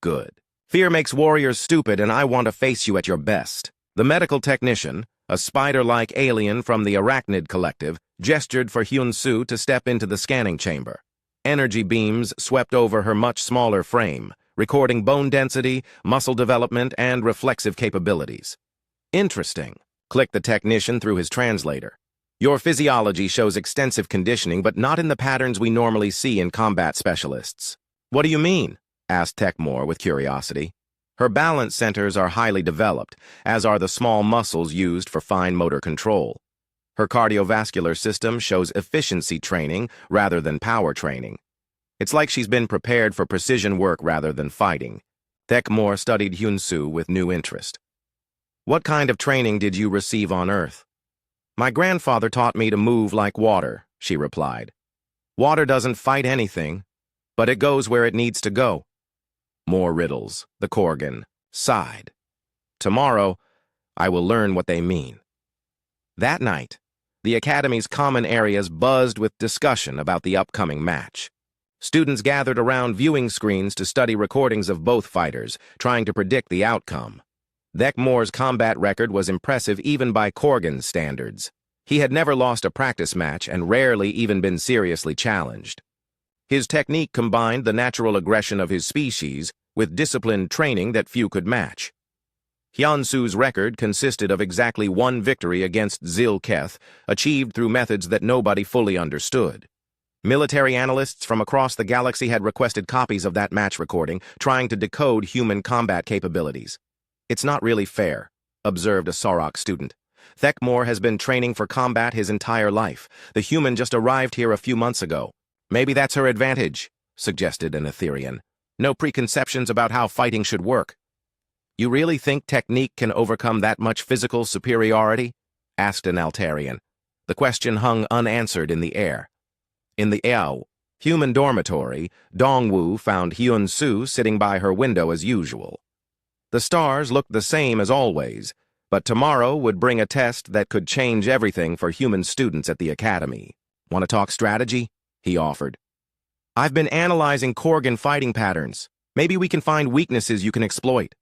[SPEAKER 1] "Good. Fear makes warriors stupid, and I want to face you at your best." The medical technician, a spider-like alien from the Arachnid Collective, gestured for Hyun-soo to step into the scanning chamber. Energy beams swept over her much smaller frame, recording bone density, muscle development, and reflexive capabilities. "Interesting," clicked the technician through his translator. "Your physiology shows extensive conditioning, but not in the patterns we normally see in combat specialists." "What do you mean?" asked Thekmore with curiosity. "Her balance centers are highly developed, as are the small muscles used for fine motor control. Her cardiovascular system shows efficiency training rather than power training. It's like she's been prepared for precision work rather than fighting." Thekmore studied Hyun-soo with new interest. "What kind of training did you receive on Earth?" "My grandfather taught me to move like water," she replied. "Water doesn't fight anything, but it goes where it needs to go." More riddles, the Korgan sighed. "Tomorrow, I will learn what they mean." That night, the Academy's common areas buzzed with discussion about the upcoming match. Students gathered around viewing screens to study recordings of both fighters, trying to predict the outcome. Thekmore's combat record was impressive even by Korgan standards. He had never lost a practice match and rarely even been seriously challenged. His technique combined the natural aggression of his species with disciplined training that few could match. Hyun-soo's record consisted of exactly one victory against Zilketh, achieved through methods that nobody fully understood. Military analysts from across the galaxy had requested copies of that match recording, trying to decode human combat capabilities. "It's not really fair," observed a Sorok student. "Thekmore has been training for combat his entire life. The human just arrived here a few months ago. Maybe that's her advantage," suggested an Etherian. "No preconceptions about how fighting should work." "You really think technique can overcome that much physical superiority?" asked an Altarian. The question hung unanswered in the air. In the human dormitory, Dongwoo found Hyun-soo sitting by her window as usual. The stars looked the same as always, but tomorrow would bring a test that could change everything for human students at the academy. "Want to talk strategy?" he offered. "I've been analyzing Korgan fighting patterns. Maybe we can find weaknesses you can exploit."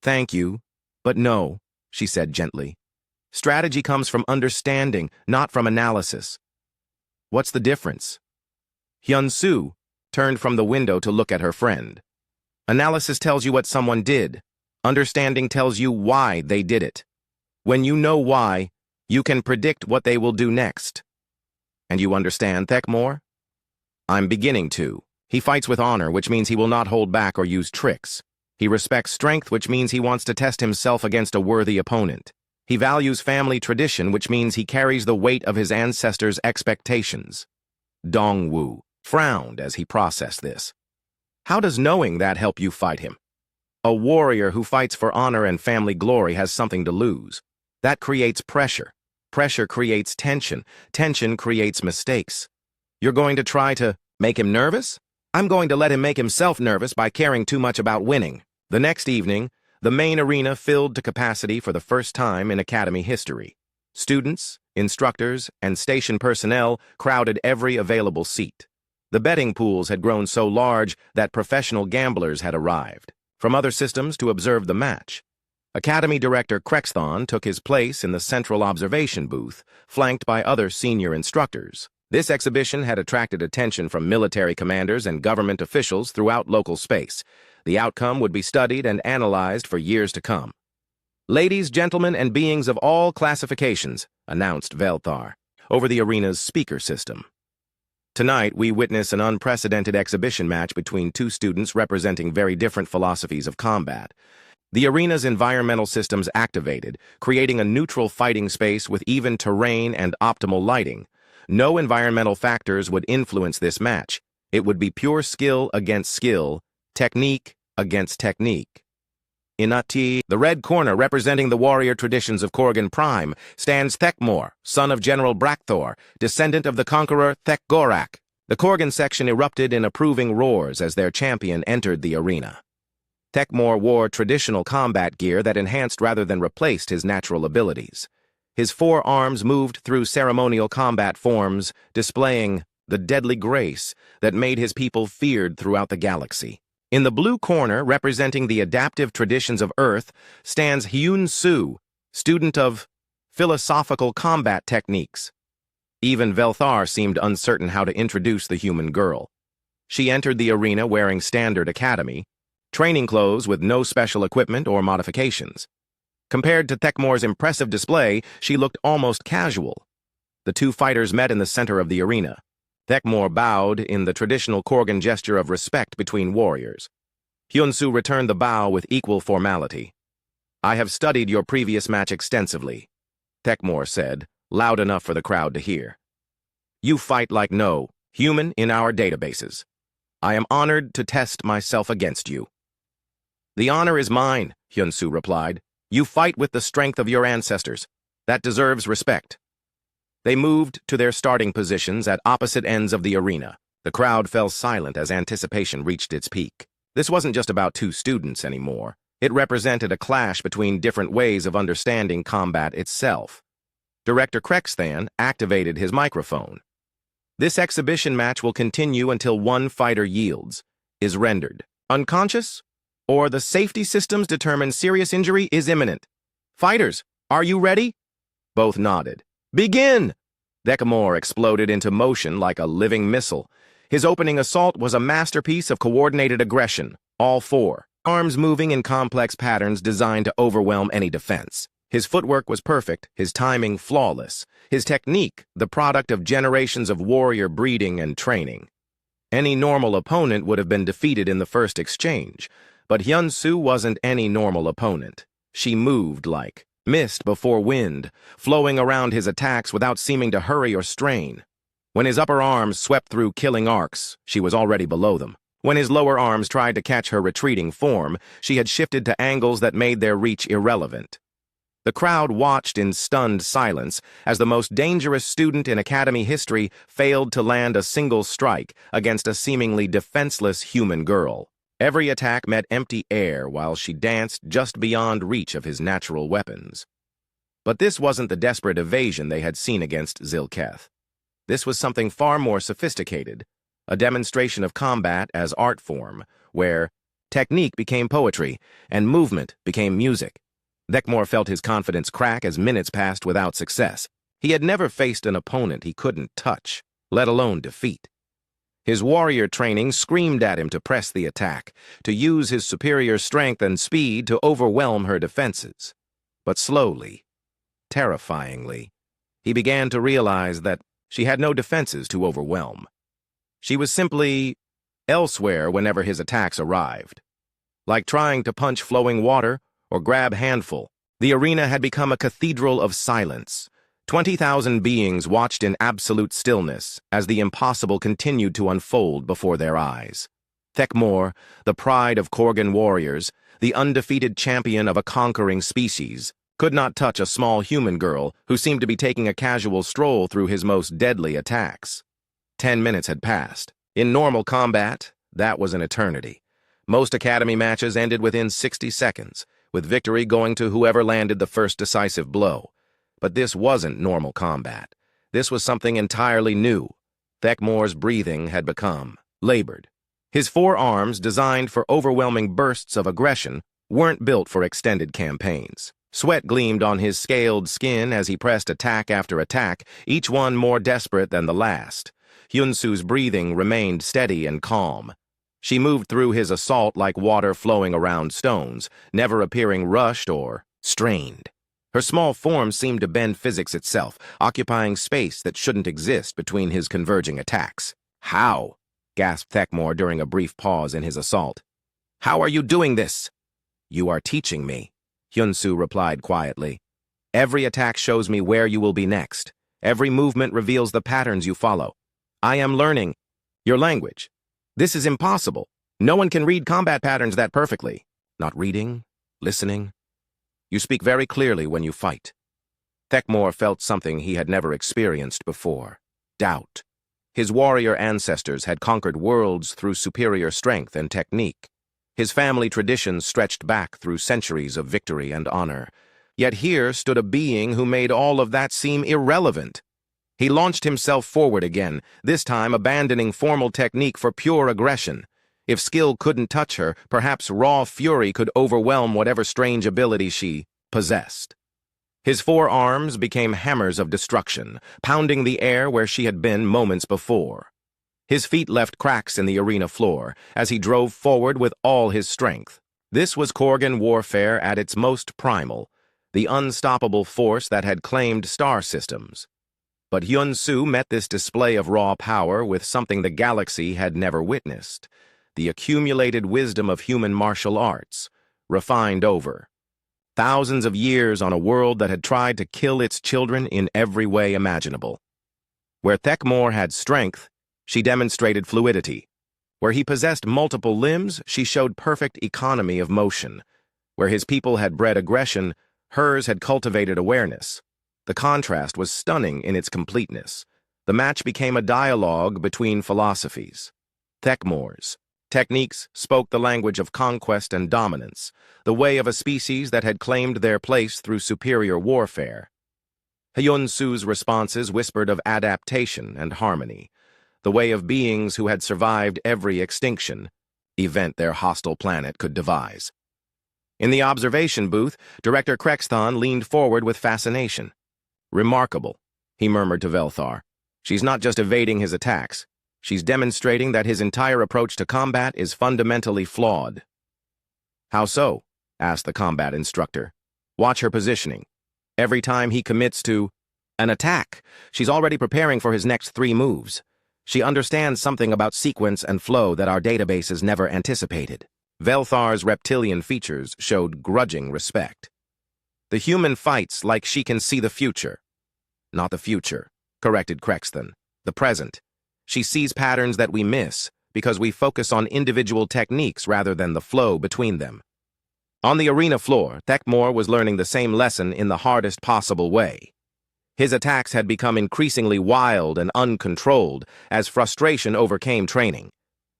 [SPEAKER 1] "Thank you, but no," she said gently. "Strategy comes from understanding, not from analysis." "What's the difference?" Hyun-soo turned from the window to look at her friend. "Analysis tells you what someone did. Understanding tells you why they did it. When you know why, you can predict what they will do next." "And you understand, Thekmore?" "I'm beginning to. He fights with honor, which means he will not hold back or use tricks. He respects strength, which means he wants to test himself against a worthy opponent. He values family tradition, which means he carries the weight of his ancestors' expectations. Dongwu frowned as he processed this. How does knowing that help you fight him? A warrior who fights for honor and family glory has something to lose. That creates pressure. Pressure creates tension. Tension creates mistakes. You're going to try to make him nervous? I'm going to let him make himself nervous by caring too much about winning. The next evening, the main arena filled to capacity for the first time in Academy history. Students, instructors, and station personnel crowded every available seat. The betting pools had grown so large that professional gamblers had arrived from other systems to observe the match. Academy Director Krexthon took his place in the central observation booth, flanked by other senior instructors. This exhibition had attracted attention from military commanders and government officials throughout local space. The outcome would be studied and analyzed for years to come. Ladies, gentlemen, and beings of all classifications, announced Velthar, over the arena's speaker system. Tonight, we witness an unprecedented exhibition match between two students representing very different philosophies of combat. The arena's environmental systems activated, creating a neutral fighting space with even terrain and optimal lighting. No environmental factors would influence this match. It would be pure skill against skill, technique against technique. Inati, the red corner representing the warrior traditions of Korgan Prime, stands Thekmor, son of General Brakthor, descendant of the conqueror Thekgorak. The Korgan section erupted in approving roars as their champion entered the arena. Thekmor wore traditional combat gear that enhanced rather than replaced his natural abilities. His four arms moved through ceremonial combat forms, displaying the deadly grace that made his people feared throughout the galaxy. In the blue corner, representing the adaptive traditions of Earth, stands Hyun Soo, student of philosophical combat techniques. Even Velthar seemed uncertain how to introduce the human girl. She entered the arena wearing standard academy, training clothes with no special equipment or modifications. Compared to Thekmor's impressive display, she looked almost casual. The two fighters met in the center of the arena. Thekmor bowed in the traditional Korgan gesture of respect between warriors. Hyun-Soo returned the bow with equal formality. I have studied your previous match extensively, Thekmor said, loud enough for the crowd to hear. You fight like no human in our databases. I am honored to test myself against you. The honor is mine, Hyun-Soo replied. You fight with the strength of your ancestors. That deserves respect. They moved to their starting positions at opposite ends of the arena. The crowd fell silent as anticipation reached its peak. This wasn't just about two students anymore. It represented a clash between different ways of understanding combat itself. Director Krexthan activated his microphone. This exhibition match will continue until one fighter yields, is rendered unconscious, or the safety systems determine serious injury is imminent. Fighters, are you ready? Both nodded. Begin! Thekmor exploded into motion like a living missile. His opening assault was a masterpiece of coordinated aggression, all four, arms moving in complex patterns designed to overwhelm any defense. His footwork was perfect, his timing flawless, his technique the product of generations of warrior breeding and training. Any normal opponent would have been defeated in the first exchange, but Hyun-Soo wasn't any normal opponent. She moved like mist before wind, flowing around his attacks without seeming to hurry or strain. When his upper arms swept through killing arcs, she was already below them. When his lower arms tried to catch her retreating form, she had shifted to angles that made their reach irrelevant. The crowd watched in stunned silence as the most dangerous student in Academy history failed to land a single strike against a seemingly defenseless human girl. Every attack met empty air while she danced just beyond reach of his natural weapons. But this wasn't the desperate evasion they had seen against Zilketh. This was something far more sophisticated, a demonstration of combat as art form, where technique became poetry and movement became music. Thekmor felt his confidence crack as minutes passed without success. He had never faced an opponent he couldn't touch, let alone defeat. His warrior training screamed at him to press the attack, to use his superior strength and speed to overwhelm her defenses. But slowly, terrifyingly, he began to realize that she had no defenses to overwhelm. She was simply elsewhere whenever his attacks arrived. like trying to punch flowing water or grab handful. The arena had become a cathedral of silence. 20,000 beings watched in absolute stillness as the impossible continued to unfold before their eyes. Thekmor, the pride of Korgan warriors, the undefeated champion of a conquering species, could not touch a small human girl who seemed to be taking a casual stroll through his most deadly attacks. 10 minutes had passed. In normal combat, that was an eternity. Most academy matches ended within 60 seconds, with victory going to whoever landed the first decisive blow. But this wasn't normal combat. This was something entirely new. Thekmor's breathing had become labored. His forearms, designed for overwhelming bursts of aggression, weren't built for extended campaigns. Sweat gleamed on his scaled skin as he pressed attack after attack, each one more desperate than the last. Hyunsu's breathing remained steady and calm. She moved through his assault like water flowing around stones, never appearing rushed or strained. Her small form seemed to bend physics itself, occupying space that shouldn't exist between his converging attacks. "How?" gasped Thekmor during a brief pause in his assault. "How are you doing this?" "You are teaching me," Hyunsu replied quietly. "Every attack shows me where you will be next. Every movement reveals the patterns you follow. I am learning your language. This is impossible. No one can read combat patterns that perfectly. Not reading, listening. You speak very clearly when you fight." Thekmor felt something he had never experienced before: doubt. His warrior ancestors had conquered worlds through superior strength and technique. His family traditions stretched back through centuries of victory and honor. Yet here stood a being who made all of that seem irrelevant. He launched himself forward again, this time abandoning formal technique for pure aggression. If skill couldn't touch her, perhaps raw fury could overwhelm whatever strange ability she possessed. His forearms became hammers of destruction, pounding the air where she had been moments before. His feet left cracks in the arena floor as he drove forward with all his strength. This was Korgan warfare at its most primal, the unstoppable force that had claimed star systems. But Hyunsu met this display of raw power with something the galaxy had never witnessed: the accumulated wisdom of human martial arts, refined over thousands of years on a world that had tried to kill its children in every way imaginable. Where Thekmor had strength, she demonstrated fluidity. Where he possessed multiple limbs, she showed perfect economy of motion. Where his people had bred aggression, hers had cultivated awareness. The contrast was stunning in its completeness. The match became a dialogue between philosophies. Thekmor's techniques spoke the language of conquest and dominance, the way of a species that had claimed their place through superior warfare. Hyunsu's responses whispered of adaptation and harmony, the way of beings who had survived every extinction, event their hostile planet could devise. In the observation booth, Director Krexthon leaned forward with fascination. "Remarkable," he murmured to Velthar. "She's not just evading his attacks. She's demonstrating that his entire approach to combat is fundamentally flawed." "How so?" asked the combat instructor. "Watch her positioning. Every time he commits to an attack, she's already preparing for his next 3 moves. She understands something about sequence and flow that our databases never anticipated." Velthar's reptilian features showed grudging respect. "The human fights like she can see the future." "Not the future," corrected Krexthon. "The present. She sees patterns that we miss because we focus on individual techniques rather than the flow between them." On the arena floor, Thekmor was learning the same lesson in the hardest possible way. His attacks had become increasingly wild and uncontrolled as frustration overcame training.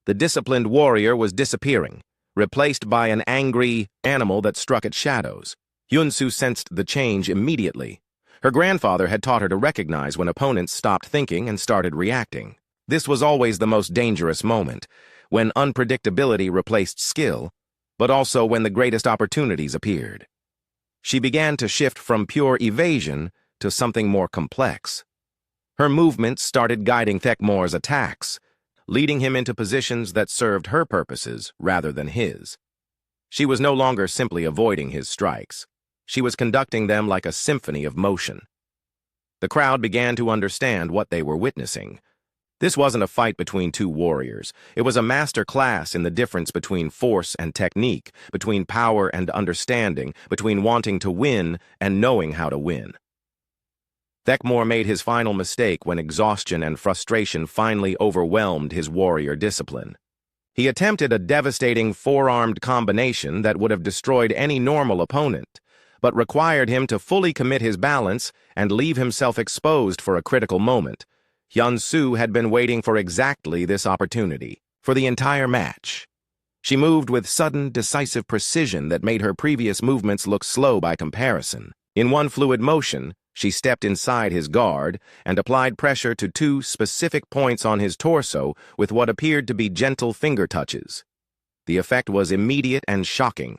[SPEAKER 1] The disciplined warrior was disappearing, replaced by an angry animal that struck at shadows. Hyunsu sensed the change immediately. Her grandfather had taught her to recognize when opponents stopped thinking and started reacting. This was always the most dangerous moment, when unpredictability replaced skill, but also when the greatest opportunities appeared. She began to shift from pure evasion to something more complex. Her movements started guiding Thekmor's attacks, leading him into positions that served her purposes rather than his. She was no longer simply avoiding his strikes. She was conducting them like a symphony of motion. The crowd began to understand what they were witnessing. This wasn't a fight between two warriors. It was a master class in the difference between force and technique, between power and understanding, between wanting to win and knowing how to win. Thekmore made his final mistake when exhaustion and frustration finally overwhelmed his warrior discipline. He attempted a devastating four-armed combination that would have destroyed any normal opponent, but required him to fully commit his balance and leave himself exposed for a critical moment. Hyun-Soo had been waiting for exactly this opportunity, for the entire match. She moved with sudden, decisive precision that made her previous movements look slow by comparison. In one fluid motion, she stepped inside his guard and applied pressure to two specific points on his torso with what appeared to be gentle finger touches. The effect was immediate and shocking.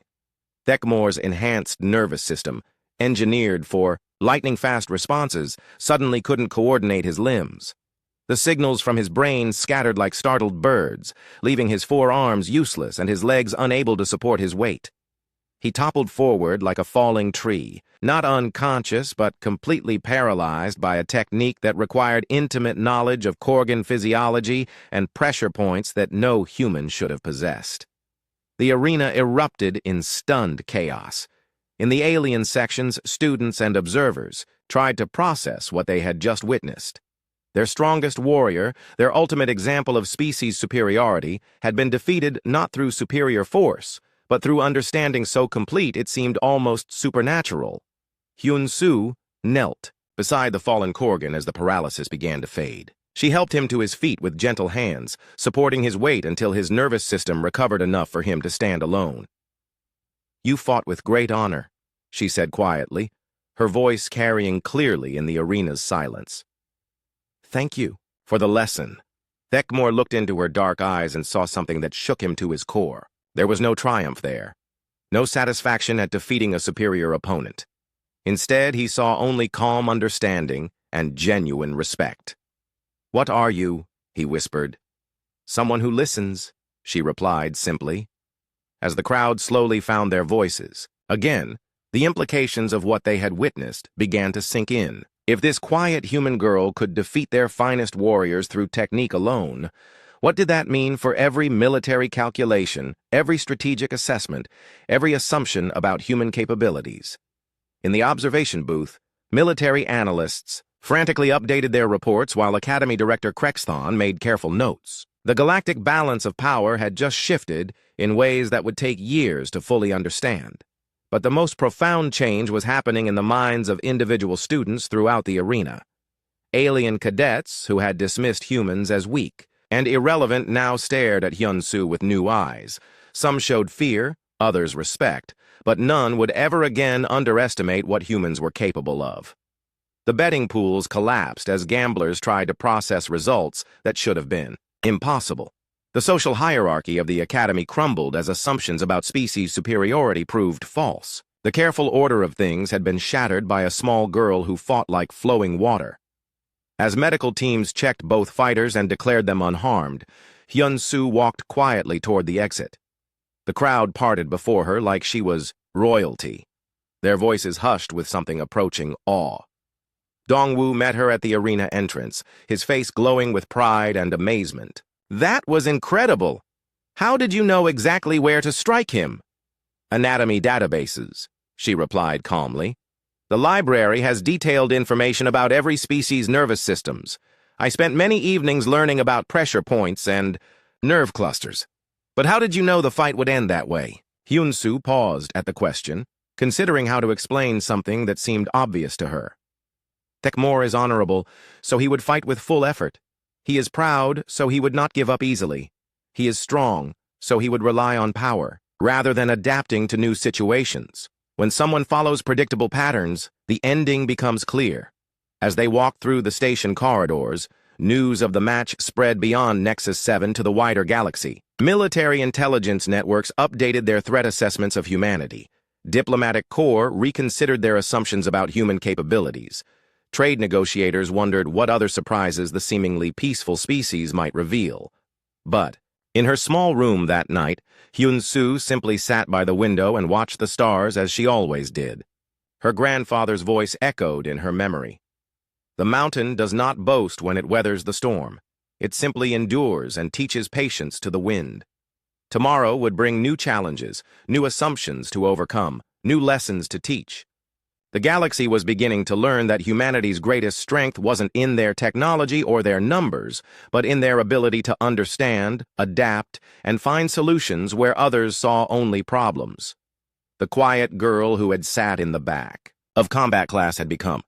[SPEAKER 1] Thekmore's enhanced nervous system, engineered for lightning-fast responses, suddenly couldn't coordinate his limbs. The signals from his brain scattered like startled birds, leaving his forearms useless and his legs unable to support his weight. He toppled forward like a falling tree, not unconscious but completely paralyzed by a technique that required intimate knowledge of Korgan physiology and pressure points that no human should have possessed. The arena erupted in stunned chaos. In the alien sections, students and observers tried to process what they had just witnessed. Their strongest warrior, their ultimate example of species superiority, had been defeated not through superior force, but through understanding so complete it seemed almost supernatural. Hyun-Soo knelt beside the fallen Korgan as the paralysis began to fade. She helped him to his feet with gentle hands, supporting his weight until his nervous system recovered enough for him to stand alone. "You fought with great honor," she said quietly, her voice carrying clearly in the arena's silence. "Thank you for the lesson." Thekmore looked into her dark eyes and saw something that shook him to his core. There was no triumph there, no satisfaction at defeating a superior opponent. Instead, he saw only calm understanding and genuine respect. "What are you?" he whispered. "Someone who listens," she replied simply. As the crowd slowly found their voices, again, the implications of what they had witnessed began to sink in. If this quiet human girl could defeat their finest warriors through technique alone, what did that mean for every military calculation, every strategic assessment, every assumption about human capabilities? In the observation booth, military analysts frantically updated their reports while Academy Director Krexthon made careful notes. The galactic balance of power had just shifted in ways that would take years to fully understand. But the most profound change was happening in the minds of individual students throughout the arena. Alien cadets who had dismissed humans as weak and irrelevant now stared at Hyun-Soo with new eyes. Some showed fear, others respect, but none would ever again underestimate what humans were capable of. The betting pools collapsed as gamblers tried to process results that should have been impossible. The social hierarchy of the Academy crumbled as assumptions about species superiority proved false. The careful order of things had been shattered by a small girl who fought like flowing water. As medical teams checked both fighters and declared them unharmed, Hyun-Soo walked quietly toward the exit. The crowd parted before her like she was royalty, their voices hushed with something approaching awe. Dongwoo met her at the arena entrance, his face glowing with pride and amazement. "That was incredible! How did you know exactly where to strike him?" "Anatomy databases," she replied calmly. "The library has detailed information about every species' nervous systems. I spent many evenings learning about pressure points and nerve clusters. But how did you know the fight would end that way?" Hyun-Soo paused at the question, considering how to explain something that seemed obvious to her. "Thekmore is honorable, so he would fight with full effort. He is proud, so he would not give up easily. He is strong, so he would rely on power, rather than adapting to new situations. When someone follows predictable patterns, the ending becomes clear." As they walked through the station corridors, news of the match spread beyond Nexus 7 to the wider galaxy. Military intelligence networks updated their threat assessments of humanity. Diplomatic corps reconsidered their assumptions about human capabilities. Trade negotiators wondered what other surprises the seemingly peaceful species might reveal. But, in her small room that night, Hyun-Soo simply sat by the window and watched the stars as she always did. Her grandfather's voice echoed in her memory. "The mountain does not boast when it weathers the storm. It simply endures and teaches patience to the wind. Tomorrow would bring new challenges, new assumptions to overcome, new lessons to teach. The galaxy was beginning to learn that humanity's greatest strength wasn't in their technology or their numbers, but in their ability to understand, adapt, and find solutions where others saw only problems. The quiet girl who had sat in the back of combat class had become